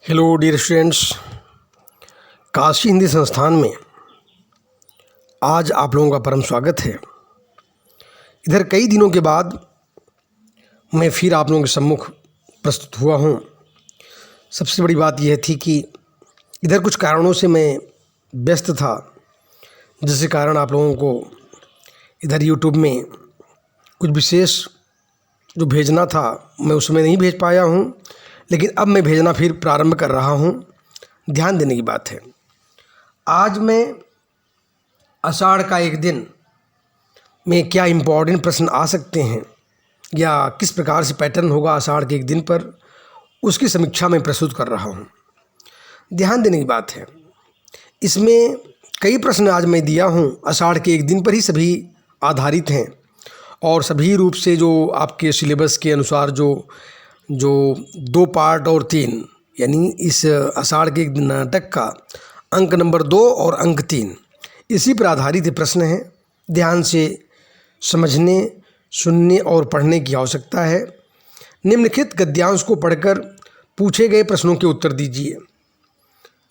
Hello dear students, Kashi Hindi Sansthan में आज आप लोगों का परम स्वागत है। इधर कई दिनों के बाद मैं फिर आप लोगों के सम्मुख प्रस्तुत हुआ हूँ। सबसे बड़ी बात यह थी कि इधर कुछ कारणों से मैं व्यस्त था, जिसके कारण आप लोगों को इधर यूट्यूब में कुछ विशेष जो भेजना था मैं उसमें नहीं भेज पाया हूँ, लेकिन अब मैं भेजना फिर प्रारंभ कर रहा हूँ। ध्यान देने की बात है, आज मैं आषाढ़ का एक दिन में क्या इम्पोर्टेंट प्रश्न आ सकते हैं या किस प्रकार से पैटर्न होगा आषाढ़ के एक दिन पर, उसकी समीक्षा में प्रस्तुत कर रहा हूँ। ध्यान देने की बात है, इसमें कई प्रश्न आज मैं दिया हूँ आषाढ़ के एक दिन पर ही सभी आधारित हैं और सभी रूप से जो आपके सिलेबस के अनुसार जो 2 पार्ट और 3 यानी इस आषाढ़ के एक दिन नाटक का अंक नंबर 2 और अंक 3 इसी पर आधारित प्रश्न हैं। ध्यान से समझने, सुनने और पढ़ने की आवश्यकता है। निम्नलिखित गद्यांश को पढ़कर पूछे गए प्रश्नों के उत्तर दीजिए।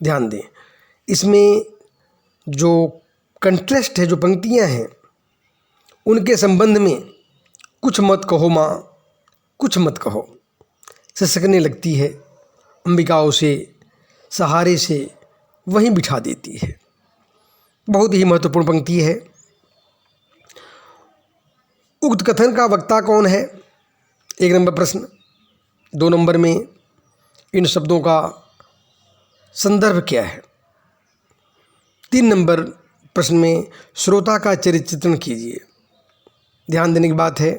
ध्यान दें, इसमें जो कंट्रास्ट है, जो पंक्तियां हैं, उनके संबंध में कुछ मत कहो माँ, कुछ मत कहो सिसकने लगती है, अंबिका उसे सहारे से वहीं बिठा देती है। बहुत ही महत्वपूर्ण पंक्ति है। उक्त कथन का वक्ता कौन है? 1 नंबर प्रश्न। 2 नंबर में इन शब्दों का संदर्भ क्या है? 3 नंबर प्रश्न में श्रोता का चरित्र चित्रण कीजिए। ध्यान देने की बात है,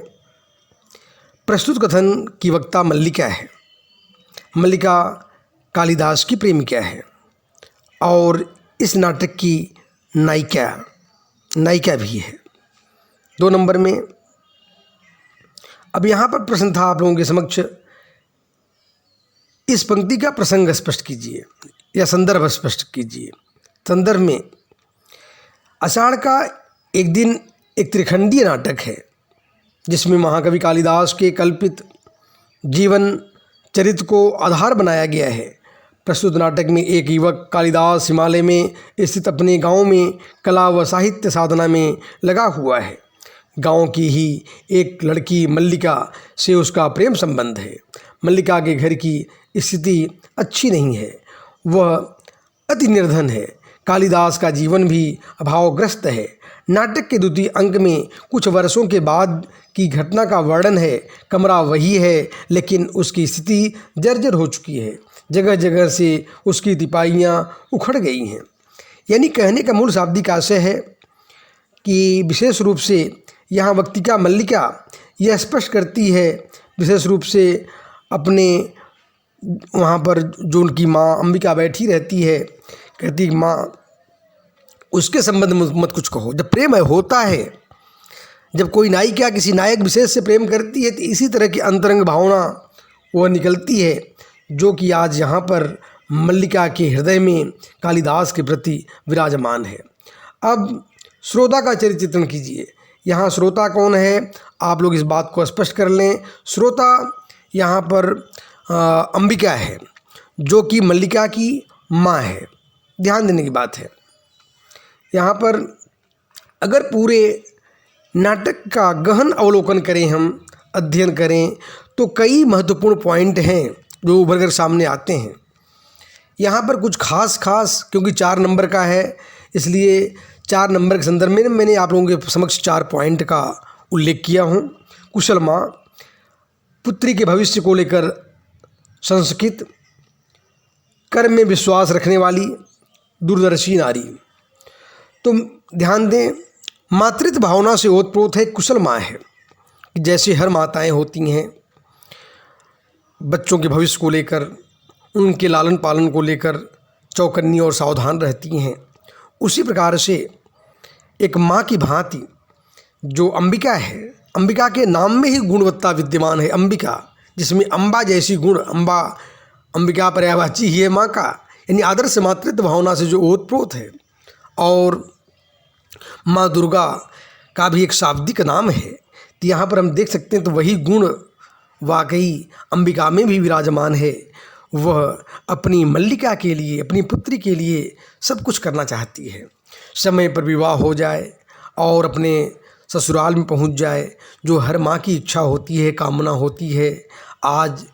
प्रस्तुत कथन की वक्ता मल्लिका है। मल्लिका कालिदास की प्रेमिका है और इस नाटक की नायिका भी है। 2 नंबर में अब यहाँ पर प्रश्न था आप लोगों के समक्ष, इस पंक्ति का प्रसंग स्पष्ट कीजिए या संदर्भ स्पष्ट कीजिए। संदर्भ में आषाढ़ का एक दिन एक त्रिखंडीय नाटक है जिसमें महाकवि कालिदास के कल्पित जीवन चरित्र को आधार बनाया गया है। प्रस्तुत नाटक में एक युवक कालिदास हिमालय में स्थित अपने गांव में कला व साहित्य साधना में लगा हुआ है। गांव की ही एक लड़की मल्लिका से उसका प्रेम संबंध है। मल्लिका के घर की स्थिति अच्छी नहीं है, वह अति निर्धन है। कालिदास का जीवन भी अभावग्रस्त है। नाटक के द्वितीय अंक में कुछ वर्षों के बाद की घटना का वर्णन है। कमरा वही है, लेकिन उसकी स्थिति जर्जर हो चुकी है। जगह जगह से उसकी तिपाइयाँ उखड़ गई हैं। यानी कहने का मूल शाब्दिक आशय है कि विशेष रूप से यहाँ वक्तिका मल्लिका यह स्पष्ट करती है, विशेष रूप से अपने वहाँ पर जो उनकी माँ अंबिका बैठी रहती है, कहती माँ उसके संबंध में मत कुछ कहो। जब प्रेम होता है, जब कोई नायिका किसी नायक विशेष से प्रेम करती है तो इसी तरह की अंतरंग भावना वह निकलती है, जो कि आज यहाँ पर मल्लिका के हृदय में कालिदास के प्रति विराजमान है। अब श्रोता का चरित्र चित्रण कीजिए। यहाँ श्रोता कौन है, आप लोग इस बात को स्पष्ट कर लें। श्रोता यहाँ पर अंबिका है, जो कि मल्लिका की माँ है। ध्यान देने की बात है, यहाँ पर अगर पूरे नाटक का गहन अवलोकन करें, हम अध्ययन करें, तो कई महत्वपूर्ण पॉइंट हैं जो उभर कर सामने आते हैं। यहाँ पर कुछ खास क्योंकि 4 नंबर का है, इसलिए 4 नंबर के संदर्भ में मैंने आप लोगों के समक्ष 4 पॉइंट का उल्लेख किया हूँ। कुशल माँ, पुत्री के भविष्य को लेकर संस्कृत, कर्म में विश्वास रखने वाली, दूरदर्शी नारी। तो ध्यान दें, मातृत्व भावना से ओतप्रोत है कुशल माँ है। जैसे हर माताएं होती हैं, बच्चों के भविष्य को लेकर, उनके लालन पालन को लेकर चौकन्नी और सावधान रहती हैं, उसी प्रकार से एक माँ की भांति जो अंबिका है, अंबिका के नाम में ही गुणवत्ता विद्यमान है। अंबिका, जिसमें अम्बा जैसी गुण, अंबिका पर्यायवाची ही है माँ का, यानी आदर्श मातृत्व भावना से जो ओतप्रोत है। और माँ दुर्गा का भी एक शाब्दिक नाम है, तो यहाँ पर हम देख सकते हैं तो वही गुण वाकई अंबिका में भी विराजमान है। वह अपनी मल्लिका के लिए, अपनी पुत्री के लिए सब कुछ करना चाहती है। समय पर विवाह हो जाए और अपने ससुराल में पहुंच जाए, जो हर माँ की इच्छा होती है, कामना होती है। आज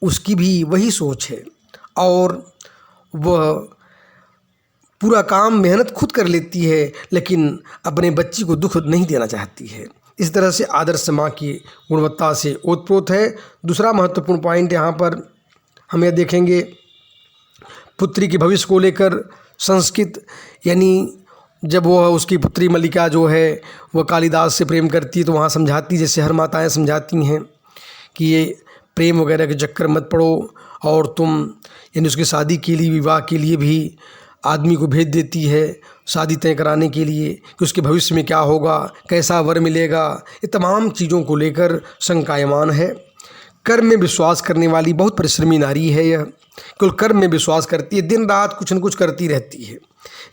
उसकी भी वही सोच है और वह पूरा काम मेहनत खुद कर लेती है, लेकिन अपने बच्ची को दुख नहीं देना चाहती है। इस तरह से आदर्श माँ की गुणवत्ता से ओतप्रोत है। दूसरा महत्वपूर्ण पॉइंट यहाँ पर हम यह देखेंगे, पुत्री के भविष्य को लेकर संस्कृत, यानी जब वह उसकी पुत्री मल्लिका जो है वह कालिदास से प्रेम करती है तो वहाँ समझाती, जैसे हर माताएं समझाती हैं कि ये प्रेम वगैरह के चक्कर मत पड़ो, और तुम यानी उसकी शादी के लिए, विवाह के लिए भी आदमी को भेज देती है शादी तय कराने के लिए कि उसके भविष्य में क्या होगा, कैसा वर मिलेगा। ये तमाम चीज़ों को लेकर शंकायमान है। कर्म में विश्वास करने वाली बहुत परिश्रमी नारी है यह, केवल कर्म में विश्वास करती है, दिन रात कुछ न कुछ करती रहती है।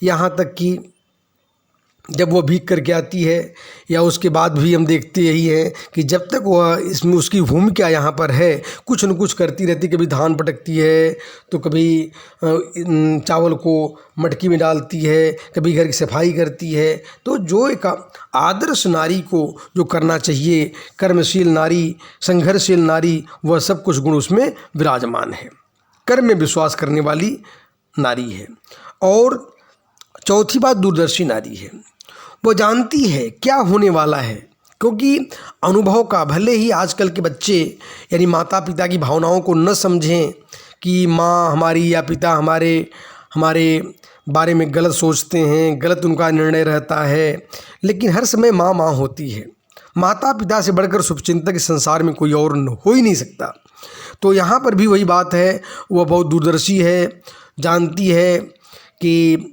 यहाँ तक कि जब वह भीग करके आती है या उसके बाद भी हम देखते यही है कि जब तक वह इसमें, उसकी भूमिका यहाँ पर है, कुछ न कुछ करती रहती। कभी धान पटकती है तो कभी चावल को मटकी में डालती है, कभी घर की सफाई करती है। तो जो एक आदर्श नारी को जो करना चाहिए, कर्मशील नारी, संघर्षशील नारी, वह सब कुछ गुण उसमें विराजमान है। कर्म में विश्वास करने वाली नारी है। और चौथी बात, दूरदर्शी नारी है। वो जानती है क्या होने वाला है, क्योंकि अनुभव का, भले ही आजकल के बच्चे यानी माता पिता की भावनाओं को न समझें कि माँ हमारी या पिता हमारे बारे में गलत सोचते हैं, गलत उनका निर्णय रहता है, लेकिन हर समय माँ माँ होती है। माता पिता से बढ़कर शुभचिंतक इस संसार में कोई और हो ही नहीं सकता। तो यहाँ पर भी वही बात है, वह बहुत दूरदर्शी है, जानती है कि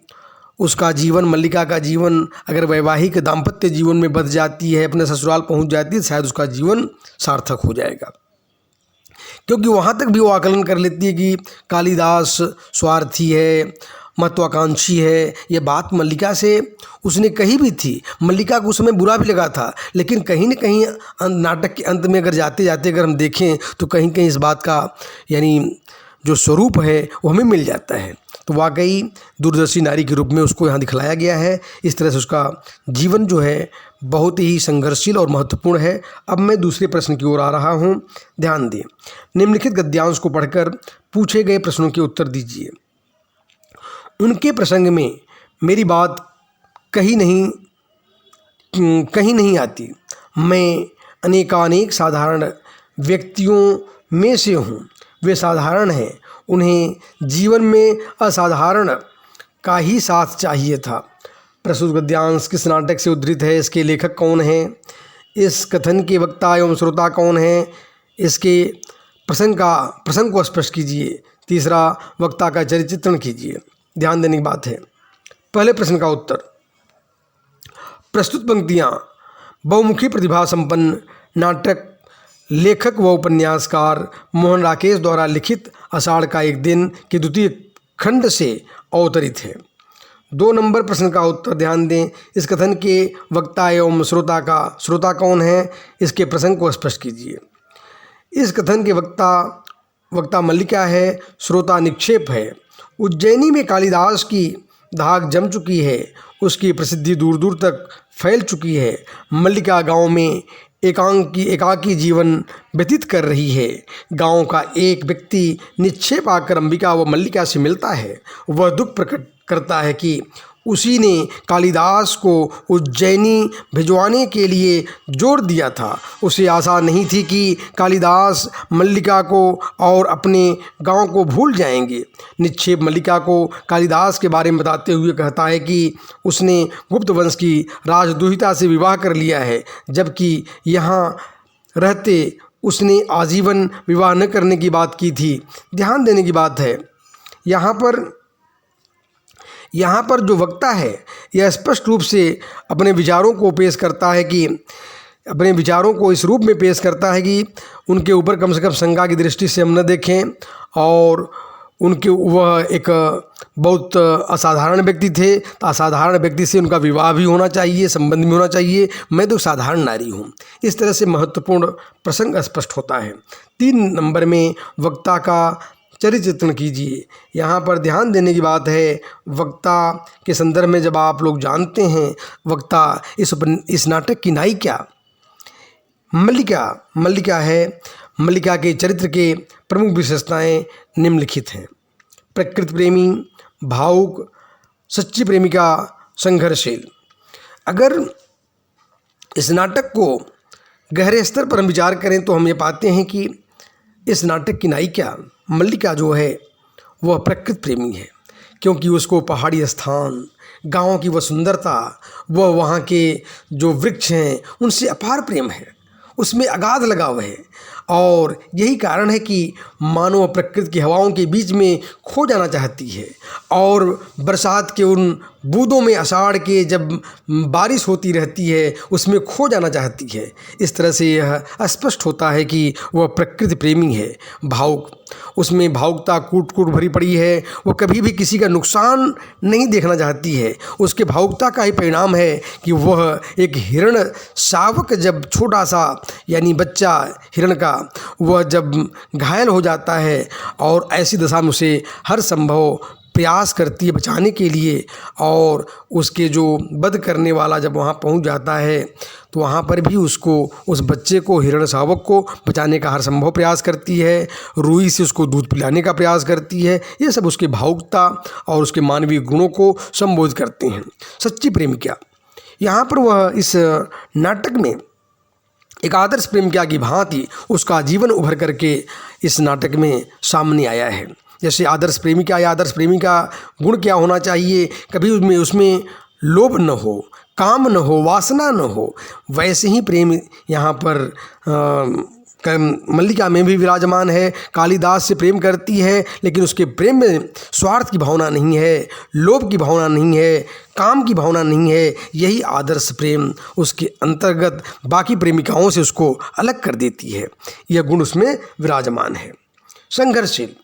उसका जीवन, मल्लिका का जीवन अगर वैवाहिक दाम्पत्य जीवन में बध जाती है, अपने ससुराल पहुंच जाती है, शायद उसका जीवन सार्थक हो जाएगा। क्योंकि वहाँ तक भी वो आकलन कर लेती है कि कालिदास स्वार्थी है, महत्वाकांक्षी है। ये बात मल्लिका से उसने कही भी थी। मल्लिका को उस समय बुरा भी लगा था, लेकिन कहीं न कहीं नाटक के अंत में अगर जाते जाते अगर हम देखें तो कहीं कहीं इस बात का यानी जो स्वरूप है वो हमें मिल जाता है। तो वाकई दूरदर्शी नारी के रूप में उसको यहाँ दिखलाया गया है। इस तरह से उसका जीवन जो है बहुत ही संघर्षशील और महत्वपूर्ण है। अब मैं दूसरे प्रश्न की ओर आ रहा हूँ, ध्यान दें। निम्नलिखित गद्यांश को पढ़कर पूछे गए प्रश्नों के उत्तर दीजिए। उनके प्रसंग में मेरी बात कहीं नहीं आती। मैं अनेकानेक साधारण व्यक्तियों में से हूँ। वे साधारण हैं, उन्हें जीवन में असाधारण का ही साथ चाहिए था। प्रस्तुत गद्यांश किस नाटक से उद्धृत है? इसके लेखक कौन हैं? इस कथन के वक्ता एवं श्रोता कौन हैं? इसके प्रसंग को स्पष्ट कीजिए। तीसरा, वक्ता का चरित्रण कीजिए। ध्यान देने की बात है। पहले प्रश्न का उत्तर, प्रस्तुत पंक्तियाँ बहुमुखी प्रतिभा संपन्न नाटक लेखक व उपन्यासकार मोहन राकेश द्वारा लिखित आषाढ़ का एक दिन के द्वितीय खंड से अवतरित है। 2 नंबर प्रश्न का उत्तर, ध्यान दें। इस कथन के वक्ता एवं श्रोता कौन है? इसके प्रसंग को स्पष्ट कीजिए। इस कथन के वक्ता मल्लिका है, श्रोता निक्षेप है। उज्जैनी में कालिदास की धाक जम चुकी है, उसकी प्रसिद्धि दूर दूर तक फैल चुकी है। मल्लिका गांव में एकाकी जीवन व्यतीत कर रही है। गांव का एक व्यक्ति निक्षेप आकर अंबिका व मल्लिका से मिलता है। वह दुख प्रकट करता है कि उसी ने कालिदास को उज्जैनी भिजवाने के लिए जोर दिया था। उसे आशा नहीं थी कि कालिदास मल्लिका को और अपने गांव को भूल जाएंगे। निक्षेप मल्लिका को कालिदास के बारे में बताते हुए कहता है कि उसने गुप्त वंश की राजदूहिता से विवाह कर लिया है, जबकि यहाँ रहते उसने आजीवन विवाह न करने की बात की थी। ध्यान देने की बात है, यहाँ पर जो वक्ता है यह स्पष्ट रूप से अपने विचारों को पेश करता है कि अपने विचारों को इस रूप में पेश करता है कि उनके ऊपर कम से कम शंका की दृष्टि से हम न देखें, और उनके वह एक बहुत असाधारण व्यक्ति थे, तो असाधारण व्यक्ति से उनका विवाह भी होना चाहिए, संबंध भी होना चाहिए। मैं तो साधारण नारी हूँ। इस तरह से महत्वपूर्ण प्रसंग स्पष्ट होता है। 3 नंबर में वक्ता का चरित्र चित्रण कीजिए। यहाँ पर ध्यान देने की बात है, वक्ता के संदर्भ में जब आप लोग जानते हैं वक्ता इस नाटक की नायिका मल्लिका है। मल्लिका के चरित्र के प्रमुख विशेषताएं निम्नलिखित हैं। प्रकृति प्रेमी, भावुक, सच्ची प्रेमिका, संघर्षशील। अगर इस नाटक को गहरे स्तर पर हम विचार करें तो हम ये पाते हैं कि इस नाटक की नायिका मल्लिका जो है वह प्रकृति प्रेमी है, क्योंकि उसको पहाड़ी स्थान, गाँव की वह सुंदरता, वह वहाँ के जो वृक्ष हैं उनसे अपार प्रेम है, उसमें अगाध लगाव है। और यही कारण है कि मानव प्रकृति की हवाओं के बीच में खो जाना चाहती है और बरसात के उन बूंदों में, आषाढ़ के जब बारिश होती रहती है उसमें खो जाना चाहती है। इस तरह से यह स्पष्ट होता है कि वह प्रकृति प्रेमी है। भावुक, उसमें भावुकता कूट कूट भरी पड़ी है। वह कभी भी किसी का नुकसान नहीं देखना चाहती है। उसके भावुकता का ही परिणाम है कि वह एक हिरण शावक, जब छोटा सा यानी बच्चा हिरण का, वह जब घायल हो जाता है और ऐसी दशा में उसे हर संभव प्रयास करती है बचाने के लिए, और उसके जो वध करने वाला जब वहाँ पहुँच जाता है तो वहाँ पर भी उसको, उस बच्चे को, हिरण शावक को बचाने का हर संभव प्रयास करती है। रूई से उसको दूध पिलाने का प्रयास करती है। ये सब उसकी भावुकता और उसके मानवीय गुणों को संबोधित करते हैं। सच्ची प्रेमिका, यहाँ पर वह इस नाटक में एक आदर्श प्रेमिका की भांति उसका जीवन उभर करके इस नाटक में सामने आया है। जैसे आदर्श प्रेमिका या आदर्श प्रेमी का गुण क्या होना चाहिए, कभी उसमें लोभ न हो, काम न हो, वासना न हो, वैसे ही प्रेम यहाँ पर मल्लिका में भी विराजमान है। कालिदास से प्रेम करती है, लेकिन उसके प्रेम में स्वार्थ की भावना नहीं है, लोभ की भावना नहीं है, काम की भावना नहीं है। यही आदर्श प्रेम उसके अंतर्गत बाकी प्रेमिकाओं से उसको अलग कर देती है। यह गुण उसमें विराजमान है। संघर्षशील,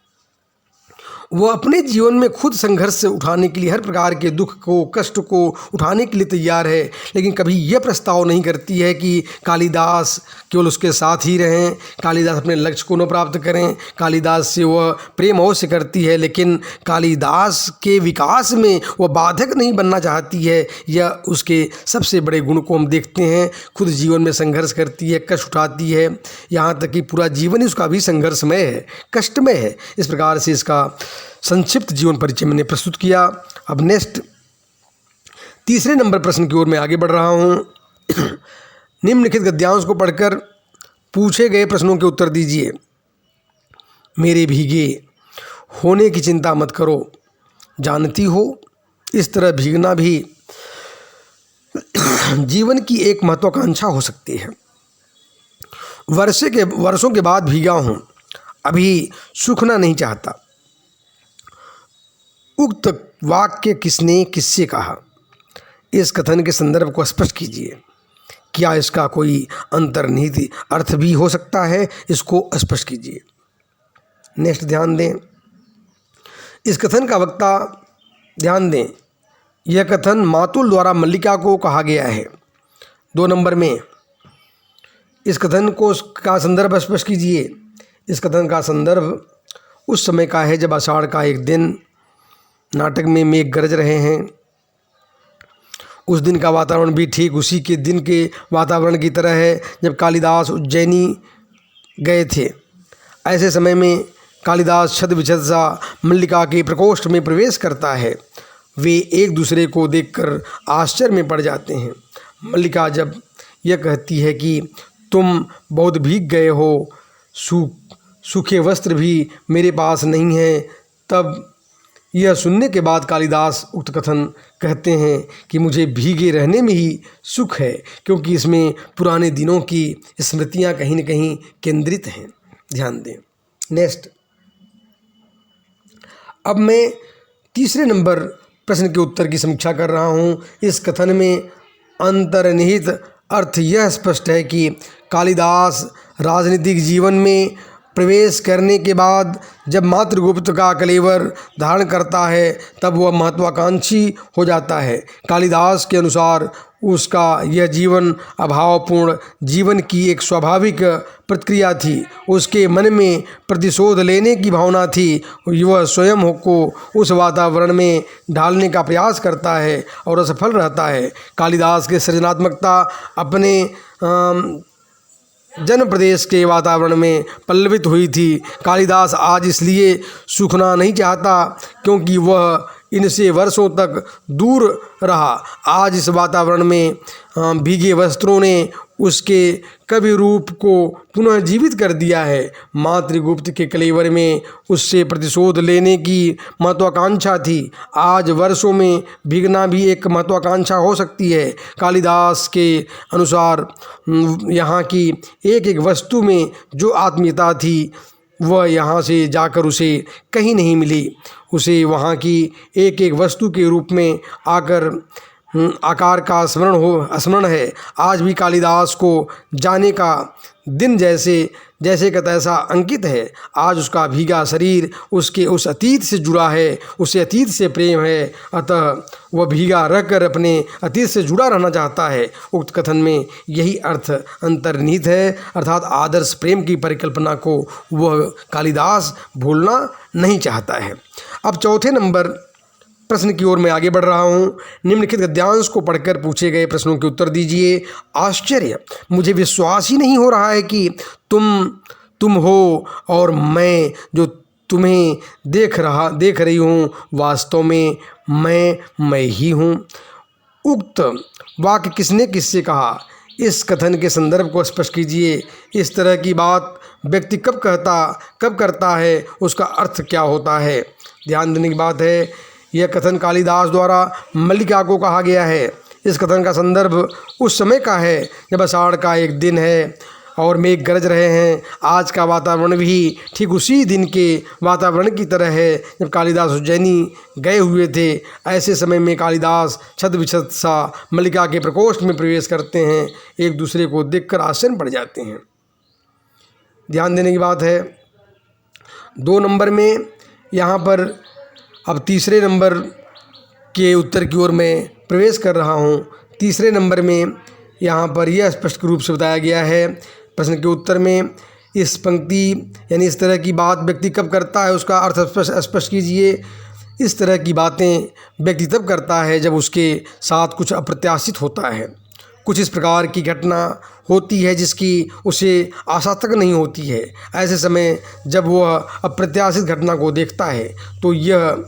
वो अपने जीवन में खुद संघर्ष से उठाने के लिए, हर प्रकार के दुख को, कष्ट को उठाने के लिए तैयार है, लेकिन कभी यह प्रस्ताव नहीं करती है कि कालिदास केवल उसके साथ ही रहें, कालिदास अपने लक्ष्य को न प्राप्त करें। कालिदास से वह प्रेम अवश्य करती है, लेकिन कालिदास के विकास में वह बाधक नहीं बनना चाहती है। यह उसके सबसे बड़े गुण को हम देखते हैं। खुद जीवन में संघर्ष करती है, कष्ट उठाती है, यहाँ तक कि पूरा जीवन ही उसका भी संघर्षमय है, कष्टमय है। इस प्रकार से इसका संक्षिप्त जीवन परिचय मैंने प्रस्तुत किया। अब नेक्स्ट तीसरे नंबर प्रश्न की ओर मैं आगे बढ़ रहा हूँ। निम्नलिखित गद्यांश को पढ़कर पूछे गए प्रश्नों के उत्तर दीजिए। मेरे भीगे होने की चिंता मत करो, जानती हो इस तरह भीगना भी जीवन की एक महत्वाकांक्षा हो सकती है। वर्षों के बाद भीगा हूँ, अभी सूखना नहीं चाहता। उक्त वाक्य किसने किससे कहा? इस कथन के संदर्भ को स्पष्ट कीजिए। क्या इसका कोई अंतर्निहित अर्थ भी हो सकता है? इसको स्पष्ट कीजिए। नेक्स्ट ध्यान दें, इस कथन का वक्ता, ध्यान दें, यह कथन मातुल द्वारा मल्लिका को कहा गया है। 2 नंबर में इस कथन का संदर्भ स्पष्ट कीजिए। इस कथन का संदर्भ उस समय का है जब आषाढ़ का एक दिन, नाटक में मेघ गरज रहे हैं। उस दिन का वातावरण भी ठीक उसी के दिन के वातावरण की तरह है जब कालिदास उज्जैनी गए थे। ऐसे समय में कालिदास छद विछद सा मल्लिका के प्रकोष्ठ में प्रवेश करता है। वे एक दूसरे को देखकर आश्चर्य में पड़ जाते हैं। मल्लिका जब यह कहती है कि तुम बहुत भीग गए हो, सूखे वस्त्र भी मेरे पास नहीं हैं, तब यह सुनने के बाद कालिदास उक्त कथन कहते हैं कि मुझे भीगे रहने में ही सुख है, क्योंकि इसमें पुराने दिनों की स्मृतियां कहीं न कहीं केंद्रित हैं। ध्यान दें। नेक्स्ट, अब मैं तीसरे नंबर प्रश्न के उत्तर की समीक्षा कर रहा हूँ। इस कथन में अंतर्निहित अर्थ यह स्पष्ट है कि कालिदास राजनीतिक जीवन में प्रवेश करने के बाद जब मातृगुप्त का कलेवर धारण करता है तब वह महत्वाकांक्षी हो जाता है। कालिदास के अनुसार उसका यह जीवन अभावपूर्ण जीवन की एक स्वाभाविक प्रतिक्रिया थी। उसके मन में प्रतिशोध लेने की भावना थी। वह स्वयं को उस वातावरण में ढालने का प्रयास करता है और असफल रहता है। कालिदास की सृजनात्मकता अपने जन्म प्रदेश के वातावरण में पल्लवित हुई थी। कालिदास आज इसलिए सूखना नहीं चाहता क्योंकि वह इनसे वर्षों तक दूर रहा। आज इस वातावरण में भीगे वस्त्रों ने उसके कवि रूप को पुनः जीवित कर दिया है। मातृगुप्त के कलेवर में उससे प्रतिशोध लेने की महत्वाकांक्षा थी। आज वर्षों में भीगना भी एक महत्वाकांक्षा हो सकती है। कालिदास के अनुसार यहाँ की एक एक वस्तु में जो आत्मीयता थी वह यहाँ से जाकर उसे कहीं नहीं मिली। उसे वहाँ की एक एक वस्तु के रूप में आकर आकार का स्मरण है। आज भी कालिदास को जाने का दिन जैसे का तैसा अंकित है। आज उसका भीगा शरीर उसके उस अतीत से जुड़ा है, उसे अतीत से प्रेम है, अतः वह भीगा रहकर अपने अतीत से जुड़ा रहना चाहता है। उक्त कथन में यही अर्थ अंतर्निहित है, अर्थात आदर्श प्रेम की परिकल्पना को वह कालिदास भूलना नहीं चाहता है। अब चौथे नंबर प्रश्न की ओर मैं आगे बढ़ रहा हूँ। निम्नलिखित गद्यांश को पढ़कर पूछे गए प्रश्नों के उत्तर दीजिए। आश्चर्य, मुझे विश्वास ही नहीं हो रहा है कि तुम हो और मैं जो तुम्हें देख रही हूँ वास्तव में मैं ही हूँ। उक्त वाक्य किसने किससे कहा? इस कथन के संदर्भ को स्पष्ट कीजिए। इस तरह की बात व्यक्ति कब करता है, उसका अर्थ क्या होता है? ध्यान देने की बात है, यह कथन कालिदास द्वारा मल्लिका को कहा गया है। इस कथन का संदर्भ उस समय का है जब आषाढ़ का एक दिन है और मेघ गरज रहे हैं। आज का वातावरण भी ठीक उसी दिन के वातावरण की तरह है जब कालिदास उज्जैनी गए हुए थे। ऐसे समय में कालिदास छत बिछत सा मल्लिका के प्रकोष्ठ में प्रवेश करते हैं। एक दूसरे को देखकर आश्चर्य पड़ जाते हैं। ध्यान देने की बात है। 2 नंबर में यहाँ पर अब तीसरे नंबर के उत्तर की ओर मैं प्रवेश कर रहा हूँ। तीसरे नंबर में यहाँ पर यह स्पष्ट रूप से बताया गया है प्रश्न के उत्तर में। इस पंक्ति यानी इस तरह की बात व्यक्ति कब करता है, उसका अर्थ स्पष्ट कीजिए। इस तरह की बातें व्यक्ति तब करता है जब उसके साथ कुछ अप्रत्याशित होता है, कुछ इस प्रकार की घटना होती है जिसकी उसे आशा तक नहीं होती है। ऐसे समय जब वह अप्रत्याशित घटना को देखता है तो यह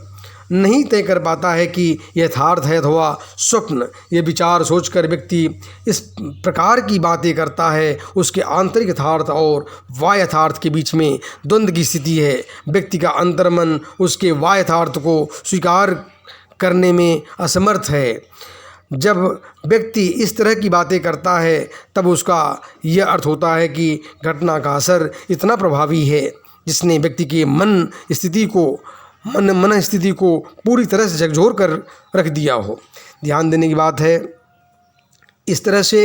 नहीं तय कर पाता है कि यथार्थ है अथवा स्वप्न। ये विचार सोचकर व्यक्ति इस प्रकार की बातें करता है। उसके आंतरिक यथार्थ और वाह्य यथार्थ के बीच में द्वंद्व की स्थिति है। व्यक्ति का अंतर्मन उसके वाह्य यथार्थ को स्वीकार करने में असमर्थ है। जब व्यक्ति इस तरह की बातें करता है तब उसका यह अर्थ होता है कि घटना का असर इतना प्रभावी है जिसने व्यक्ति के मन स्थिति को पूरी तरह से झकझोर कर रख दिया हो। ध्यान देने की बात है। इस तरह से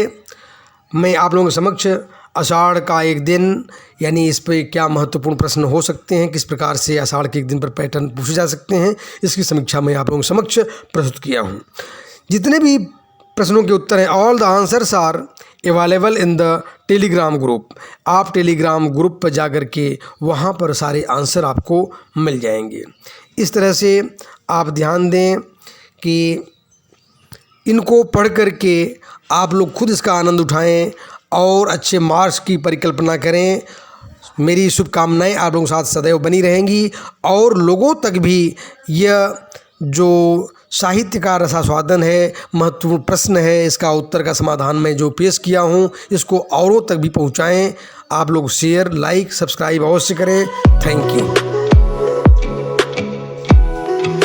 मैं आप लोगों के समक्ष आषाढ़ का एक दिन यानी इस पर क्या महत्वपूर्ण प्रश्न हो सकते हैं, किस प्रकार से आषाढ़ के एक दिन पर पैटर्न पूछे जा सकते हैं, इसकी समीक्षा मैं आप लोगों के समक्ष प्रस्तुत किया हूँ। जितने भी प्रश्नों के उत्तर हैं, all the answers are available in the Telegram group. आप टेलीग्राम ग्रुप पर जाकर के वहाँ पर सारे आंसर आपको मिल जाएंगे। इस तरह से आप ध्यान दें कि इनको पढ़ कर के आप लोग खुद इसका आनंद उठाएं और अच्छे मार्क्स की परिकल्पना करें। मेरी शुभकामनाएं आप लोगों के साथ सदैव बनी रहेंगी और लोगों तक भी यह जो साहित्य का रसास्वादन है, महत्वपूर्ण प्रश्न है, इसका उत्तर का समाधान मैं जो पेश किया हूँ इसको औरों तक भी पहुँचाएँ। आप लोग शेयर, लाइक, सब्सक्राइब अवश्य करें। Thank you.